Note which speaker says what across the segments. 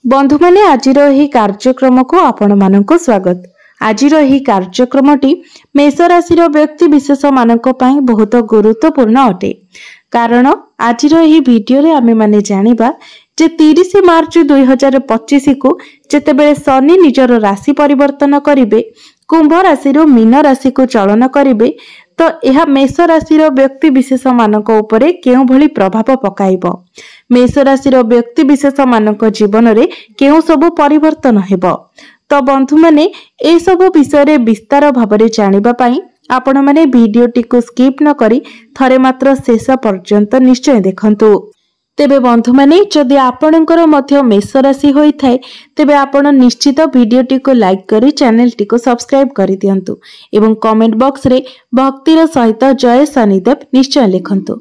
Speaker 1: बंधु माने आजिर एही कार्यक्रम को आपण मानक स्वागत। आजिर एही कार्यक्रमटी मेष राशि व्यक्ति विशेष मानक पई बहुत गुरुत्वपूर्ण अटे। कारण आजिर एही वीडियो रे आमे माने जानिबा जे 30 मार्च 2025 को जेतेबेले शनि निजर राशि परिवर्तन करिवे, कुंभ राशि रो मीन राशि को चलन करिवे, तो यह मेष राशि व्यक्ति विशेष मानक उपरे केउ भली प्रभाव पकाइबो। मेष राशि व्यक्ति विशेष मानक जीवन रे केउ सब परिवर्तन हेबो। तो बंधु माने ए सब विषय रे विस्तार भाबरे जानिबा पई आपण माने वीडियोटी को स्किप न करी थरे मात्र शेष पर्यंत निश्चय देखंतु। तेबे बंधु माने जदि आपणकर मध्य मेष राशि होई थाए तेबे आपण निश्चित वीडियोटी को लाइक करी चैनल टी को सब्सक्राइब करि दियंतु एवं कमेंट बॉक्स रे भक्तिर सहित जय शनिदेव निश्चय लिखंतु।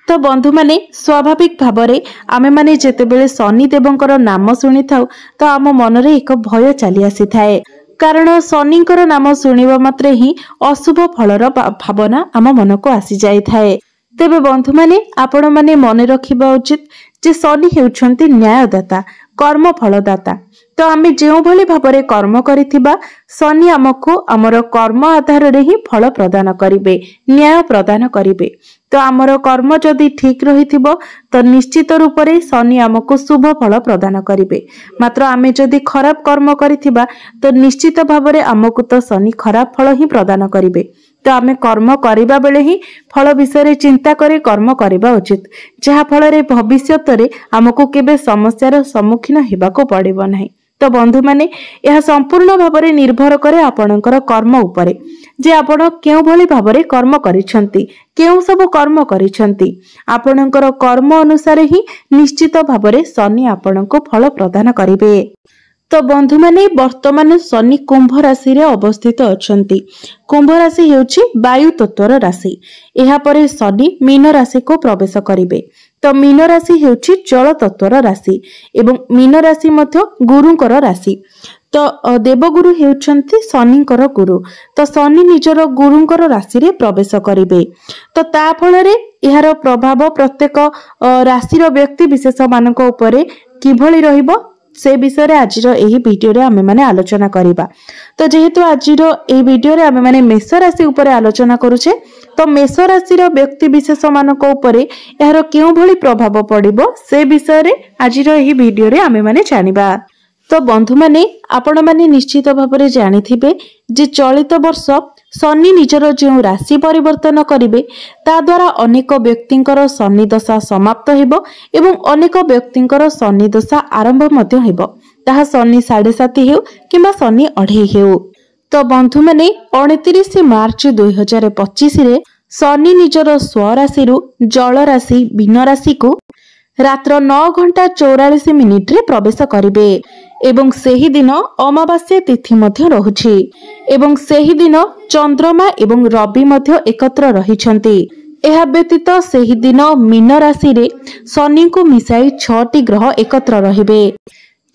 Speaker 1: तो बंधु माने स्वाभाविक भाबरे आमे माने जेतेबेले शनिदेवंकर नाम सुनि थाउ तो आम मन रे एक भय चली आसी थाए। कारण शनिकर नाम सुनिबा मात्रे ही अशुभ फलर भावना आम मन को आसी जाई थाए। तेबे बंधु माने आपण माने मने रखिबा उचित जे शनि हेउछंती न्यायदाता, कर्म फलदाता। तो आमे जेउ भली भाबरे कर्म करिथिबा शनि हमको हमर कर्म आधार रे ही फल प्रदान करिवे, न्याय प्रदान करिवे। तो हमर कर्म जदि ठीक रहिथिबो तो निश्चित रूप रे शनि हमको शुभ फल प्रदान करिवे। मात्र आमे जदि खराब कर्म करिथिबा तो निश्चित भाबरे हमको तो शनि खराब फल ही प्रदान करिवे। तो आमे कर्म करिबा बेले ही फल विषय रे चिंता करे कर्म करिबा उचित, जहा फल रे भविष्यत रे हमको केबे समस्यार सम्मुखीन हेबाको पड़िबो नाही। तो बंधु माने यह संपूर्ण भाबरे निर्भर करे आपणकर कर्म उपरे जे आपण केउ भली भाबरे कर्म करिसंती, केउ सब कर्म करिसंती। आपणकर कर्म अनुसार ही निश्चित भाबरे शनि आपणको फल प्रदान करिवे। तो बंधु माने वर्तमान शनि कुंभ राशि रे अवस्थित अछंती। कुंभ राशि हेउची वायु तत्वर राशि। एहा परे शनि मीन राशि को प्रवेश करिवे। तो मीन राशि हेउची जल तत्वर राशि एवं मीन राशि मध्य गुरुंकर राशि। तो देवगुरु हेउचंती शनिकर गुरु। तो शनि निजर गुरुंकर राशि रे प्रवेश करिवे। तो ता फल रे एहार प्रभाव प्रत्येक राशि व्यक्ति विशेष मानक उपरे किभली रहिबो से विषय रे आजिर एही वीडियो रे आमे माने आलोचना करिबा। तो जेहेतु आजिर एही वीडियो रे आमे माने मेष राशि उपरे आलोचना करूछे, तो मेष राशि व्यक्ति विशेष मानक उपरे एहार केउ भली प्रभाव पड़िबो से विषय रे आजिर एही वीडियो रे आमे माने जानिबा। तो बंधु माने आपण माने निश्चित भाबरे जानिथिबे जे चलित वर्ष शनि निजर जो राशि परिवर्तन करिवे ता द्वारा अनेक व्यक्तिंकर शनि दशा समाप्त हेबो एवं अनेक व्यक्तिंकर शनि दशा आरंभ मध्य हेबो। ताहा शनि 7.5 हेउ किंबा शनि 2.5 हेउ। तो बंधु माने 29 मार्च 2025 रे शनि निजर स्वराशि रु जल राशि मीन राशि को रात्र 9 घंटा 44 मिनिट रे प्रवेश करिवे एवं सेही दिन अमावास्या तिथि मध्य रहुछि एवं सेही दिन चंद्रमा एवं रवि मध्य एकत्र रहिछंती। एहा व्यतीत सेही दिन मीन राशि रे शनि को मिसाई 6टी ग्रह एकत्र रहिबे,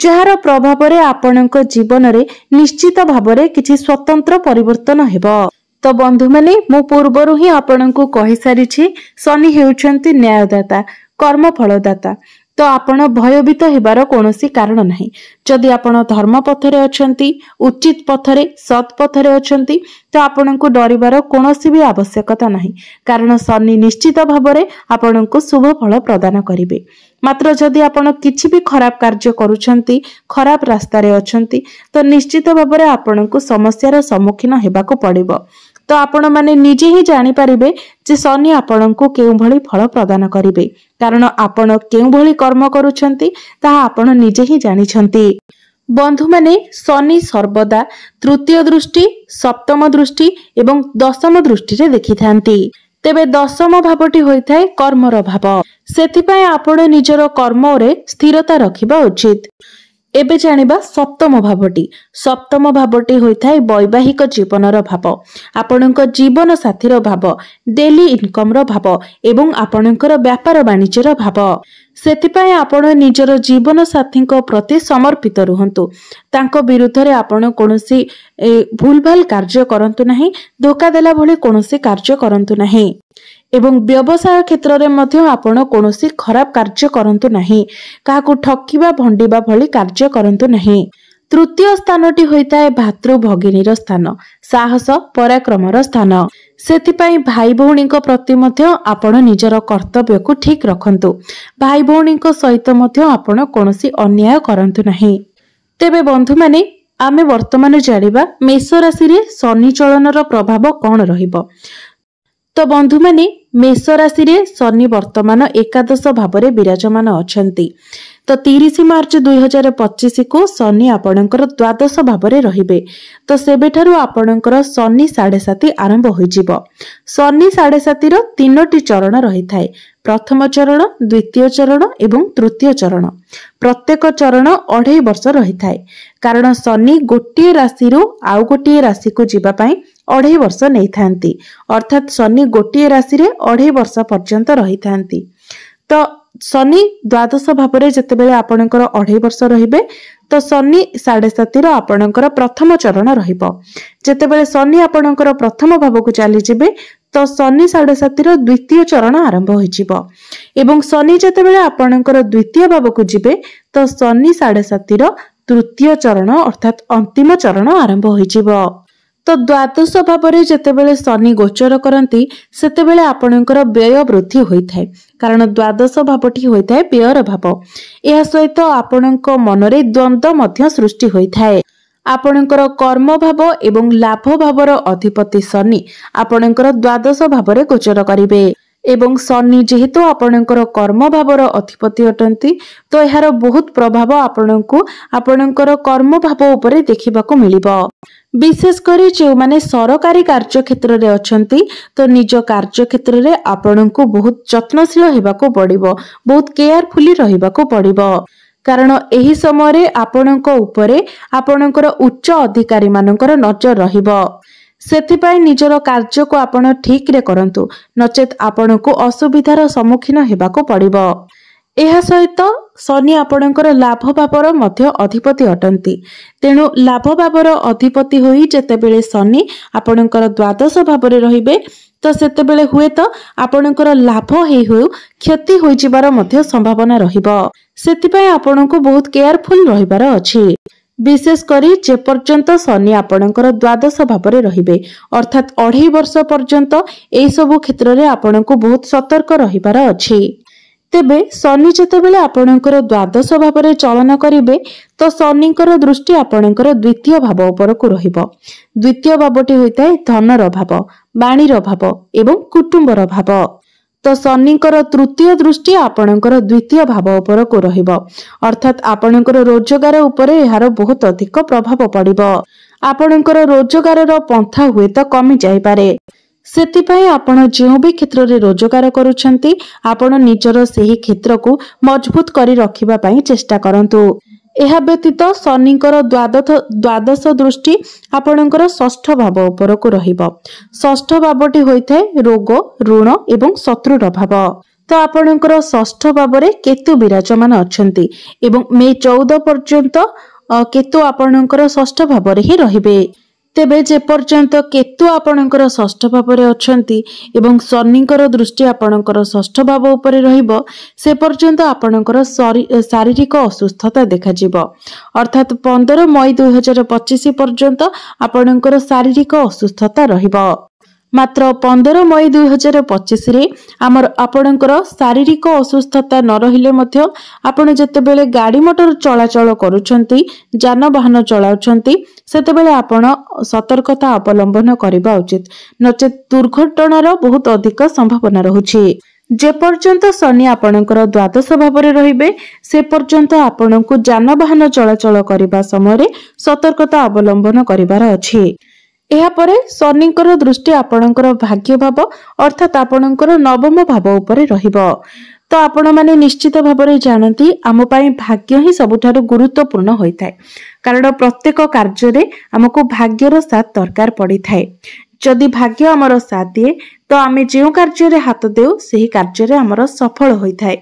Speaker 1: जहार प्रभाव रे आपणक जीवन रे निश्चित भाबरे किछि स्वतंत्र परिवर्तन हेबो। तो बंधु माने मो पूर्वरु ही आपणको कहि सारिछि शनि हेउछंती न्यायदाता, कर्म फलदाता। तो आपण भयभीत हेबार कोनोसी कारण नाही। जदि आपण धर्म पथरे अछंती, उचित पथरे सत् पथरे अछंती तो आपणको डरिबार कोनोसी भी आवश्यकता नाही। कारण शनि निश्चित भाबरे आपणको शुभ फल प्रदान करिवे। मात्र जदि आपण किछि भी खराब कार्य करूछंती, खराब रास्ता रे अछंती तो निश्चित भाबरे आपणको समस्यार सम्मुखीन हेबाको पड़िबो। तो आपण माने निजे ही जानि परिबे जे शनि आपणको केउ भली फल प्रदान करिवे। कारण आपण केउ भली कर्म करूछंती ताहा आपण निजे ही जानिछंती। बंधु माने शनि सर्वदा तृतीय दृष्टि, सप्तम दृष्टि एवं दशम दृष्टि रे देखिथांती। तेबे दशम भावटी होइथाय कर्मर भाव। सेथिपाय आपण निजर कर्म रे स्थिरता रखिबा उचित। एबे जानिबा सप्तम भावटी। सप्तम भावटी होइथाय वैवाहिक जीवनर भाव, आपणक जीवन साथीर भाव, डेली इनकम रो भाव एवं आपणकर व्यापार वाणिज्यर भाव। सेथिपाय आपण निजर जीवन साथीक प्रति समर्पित रुहंतु। तांको विरुद्ध रे आपण कोनोसी भूलभाल कार्य करंतु नाही, धोका देला भली कोनोसी कार्य करंतु नाही। एवं व्यवसाय क्षेत्र में मध्य आपण कोनोसी खराब कार्य करंतु नहीं, काहाकू ठकिबा भंडिबा भली कार्य करंतु नहीं। तृतीय स्थानटी होइताए भातृ भगिनीर स्थान, साहस पराक्रमर स्थान। सेथिपाई भाई भौणीक प्रति मध्य आपण निजर कर्तव्य को ठीक रखंतु। भाई भौणीक सहित मध्य आपण कोनोसी अन्याय करंतु नहीं। तेबे बंधु माने आमे वर्तमान जानिबा मेष राशि रे शनि चलनर प्रभाव कौन रहिबो। तो बंधु माने मेष राशि रे शनि वर्तमान एकादश भाव में विराजमान अछंती। तो 30 मार्च 2025 को शनि आपणकर द्वादश भाव में रहिबे। तो सेबेठारु आपणकर शनि 7.5 आरंभ होइजिबो। शनि 7.5 रो 3टी चरण रही थाए, प्रथम चरण, द्वितीय चरण एवं तृतीय चरण। प्रत्येक चरण 2.5 वर्ष रही थाए, कारण शनि गोटे राशि रु आउ गोटे राशि को जीवा पई 2.5 वर्ष नहीं थांती। अर्थात शनि गोटे राशि रे 2.5 वर्ष पर्यंत रही थांती। तो शनि द्वादश भाव में जितेबाला आपणकर 2.5 वर्ष रहिबे, तो शनि 7.5 आपणकर प्रथम चरण रहिबो। जितेबाला शनि आपणकर प्रथम भाव को चली जिबे, तो शनि 7.5 द्वितीय चरण आरंभ होइजिबो। एवं शनि जितेबाला आपणकर द्वितीय भाव को जिबे, तो शनि 7.5 तृतीय चरण अर्थात अंतिम चरण आरंभ होइजिबो। तो द्वादश भाव में जितेबाला शनि गोचर करती सेतेबाला आपणकर व्यय वृद्धि होइथाय, कारण द्वादश भावटी होइथाय व्ययर भाव। यह सहित आपणक मनरे द्वंद्व मध्य सृष्टि होइथाय। आपणकर कर्म भाव एवं लाभ भावर अधिपति शनि आपणकर द्वादश भाव में गोचर करिवे। एवं शनि जेहेतु आपणकर कर्म भावर अधिपति अटंती, तो यार बहुत प्रभाव आपणको आपणकर कर्म भाव उपरे देखिबाको मिलिबो। विशेषकर जो माने सरकारी कार्य क्षेत्र में अछंती, तो निज कार्य क्षेत्र में आपणको बहुत जत्नशील हेबाको पड़िबो, बहुत केयरफुली रहिबाको पड़िबो। कारण एही समय रे आपणको उपरे आपणकर उच्च अधिकारी मानकर नजर रहिबो। सेथिपाई निजर कार्य को आपण ठीक रे करंतु, नचेत आपणको असुविधार सम्मुखीन हेबाको पड़िबो। एहा सहित शनि आपणकर लाभ भावर मध्य अधिपति अटंती, तेणु लाभ भावर अधिपति होई जेतेबेले शनि आपणकर द्वादश भाव में रहिबे, तो सेतेबेले हुए तो आपणकर लाभ हेई हो क्षति होई जिबार मध्य संभावना रहिबो। सेथिपाई आपणको बहुत केयरफुल रहिबार अछि। विशेष करी जे पर्यंत शनि आपणकर द्वादश भाव में रहिबे, अर्थात 2.5 वर्ष पर्यंत एई सबु क्षेत्र में आपणको बहुत सतर्क रहिबार अछि। तेबे शनि जेतेबेले आपणकर द्वादश भाव में चलन करिवे, तो शनिकर दृष्टि आपणकर द्वितीय भाव उपरकु रहिबो। द्वितीय भावटी होइताय धनर भाव, वाणीर भाव एवं कुटुंबर भाव। तो शनिकर तृतीय दृष्टि आपणकर द्वितीय भाव उपरकु रहिबो, अर्थात आपणकर रोजगार उपरे एहार बहुत अधिक प्रभाव पड़िबो। आपणकर रोजगारर पंथा हुए तो कमी जाई पारे। सेतिपाई आपण जो भी क्षेत्र में रोजगार करुछंती, आपण निजर सेही क्षेत्र को मजबूत करी रखिबा पई चेष्टा करंतु। एहा व्यतीत शनिकर द्वादश दृष्टि आपणकर षष्ठ भाव उपरकु रहिबो। षष्ठ भावटी होइथाय रोग, ऋण एवं शत्रुर भाव। तो आपणकर षष्ठ भाव में केतु विराजमान अछंती एवं मे 14 पर्यंत केतु आपणकर षष्ठ भाव में ही रहिबे। तेबे जे पर्यंत केतु आपणकर षष्ठ भाव में अछंती एवं शनिकर दृष्टि आपणकर षष्ठ भाव उपरे रहिबो, से पर्यंत आपणकर शारीरिक असुस्थता देखा जिवो। अर्थात 15 मई 2025 पर्यंत आपणकर शारीरिक असुस्थता रहिबो। मात्र 15 मई 2025 रे आपणकर शारीरिक असुस्थता न रहिले मध्य आपण जेतेबेले गाड़ी मोटर चलाचल करूछंती, जानवाहन चलाउछंती, सेतेबेले आपण सतर्कता अवलंबन करबा उचित, नचेत दुर्घटनार बहुत अधिक संभावना रहुछि। जे पर्यंत शनि आपणकर द्वादश भाव में रहिबे, से पर्यंत आपणको जानवाहन चलाचल करबा समय सतर्कता अवलंबन करिवार अछि। एहा परे शनिकर दृष्टि आपणकर भाग्य भाव अर्थात आपणकर नवम भाव उपरे रहिबो। तो आपण माने निश्चित भाव में जानती आम पई भाग्य ही सबुठारु गुरुत्वपूर्ण होइथाय, कारण प्रत्येक कार्य रे हमको भाग्यर साथ दरकार पड़ी थाए। जदि भाग्य आमर साथ दिए तो आमे जो कार्य रे हाथ देउ सेही कार्य रे आमर सफल होइथाय।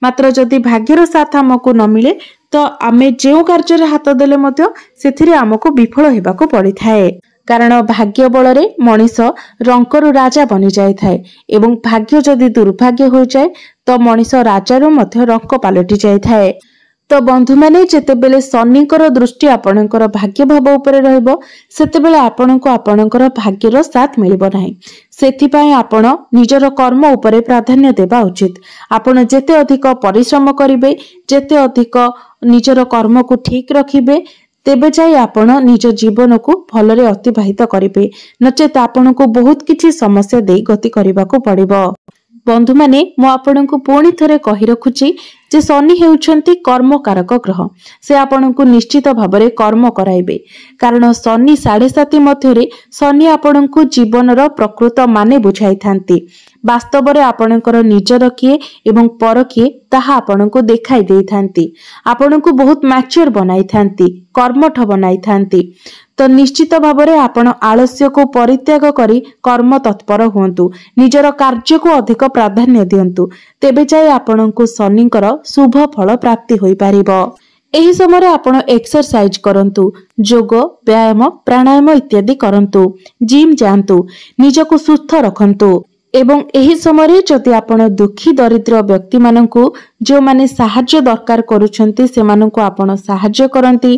Speaker 1: मात्र जदि भाग्यर साथ हमको न मिले तो आमे जो कार्य रे हाथ देले मध्य सेथिरे हमको विफल हेबाको पड़ी थाए। कारण भाग्य बल मनीष रंकरू राजा बनी जाए एवं भाग्य जदि दुर्भाग्य हो जाए तो मनीष राजारू मध्य रंक पलटि जाए। तो बंधु माने जेतेबेले शनिकर दृष्टि आपणकर भाग्य भाव उपरे रहइबो सेतेबेले आपणको आपणकर भाग्यर साथ मिलिबो नाही। सेथिपाई आपण निजर कर्म उपरे प्राधान्य देबा उचित। आपण जेते अधिक परिश्रम करिवे, जेते अधिक निजर कर्म को ठीक रखिबे, तेबे जाई आपण निज जीवन को भलरे अतिबाहित करिवे, नचेत आपण को बहुत किछि समस्या देई गति करबा को पड़िबो। बंधु माने मु आपनकु पुणी थरे कहि रखुची जे शनि हेउछंती कर्मकारक ग्रह। से आपनकु निश्चित भाबरे कर्म कराइबे, कारण शनि 7.5 मध्यरे शनि आपनकु जीवनर प्रकृत माने बुझाई थांती। वास्तव रे आपनकर निजर किए एवं पर किए ताहा आपनकु देखाई देई थांती। आपनकु बहुत मैच्योर बनाई थांती, कर्मठ बनाई थांती। तो निश्चित भाबरे आपण आलस्य को परित्याग करी कर्म तत्पर हुंतु, निजर कार्य को अधिक प्राधान्य दियंतु, तेबे जाय आपणको शनिकर शुभ फल प्राप्ति होई पारिबो। एही समय आपण एक्सरसाइज करंतु, जोग व्यायाम प्राणायाम इत्यादि करंतु, जिम जांतु, निजको सुस्थ रखंतु। एवं एही समय जदि आपण दुखी दरिद्र व्यक्ति माननकु जो माने सहाय्य दरकार करूछंती सेमाननकु आपण सहाय्य करंती,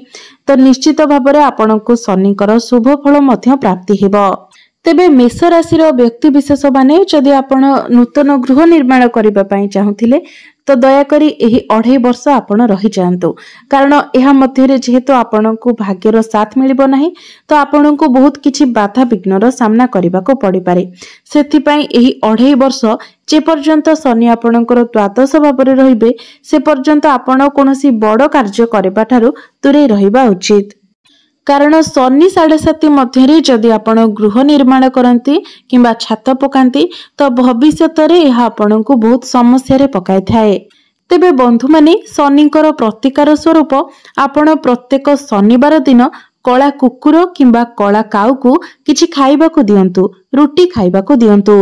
Speaker 1: तो निश्चित भाबरे आपणको शनिकर शुभ फल मध्य प्राप्ति हेबो। तेबे मेष राशि व्यक्ति विशेष माने जदि आपण नूतन गृह निर्माण करबा पई चाहुथिले तो दयाकरी एही 2.5 वर्ष आपण रही जांतु, कारण एहा मध्यरे जेहेतु आपणको भाग्यर साथ मिलिबो नाही तो आपणको बहुत किछि बाधा विघ्नर सामना करबा को पड़ी पारे। सेथि पई एही 2.5 वर्ष जे पर्यंत शनि आपणकर द्वादश भावरे रहिबे से पर्यंत आपण कोनोसी बड़ कार्य करबा थारु दूरे रहिबा उचित। कारण शनि 7.5 मध्यरे जदि आपण गृह निर्माण करंती किंबा छात पकांती तो भविष्यत रे यह आपणको बहुत समस्या रे पकाई थाए। तेबे बंधु माने शनिकर प्रतिकार स्वरूप आपण प्रत्येक शनिवार दिन कला कुकुर किंबा कला काऊ को किछि खाइबा को दियंतु, रुटी खाइबा को दियंतु।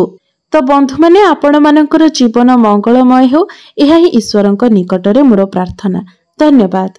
Speaker 1: तो बंधु माने आपण मानकर जीवन मंगलमय हो, एहा ही ईश्वरंक निकटरे मोर प्रार्थना। धन्यवाद।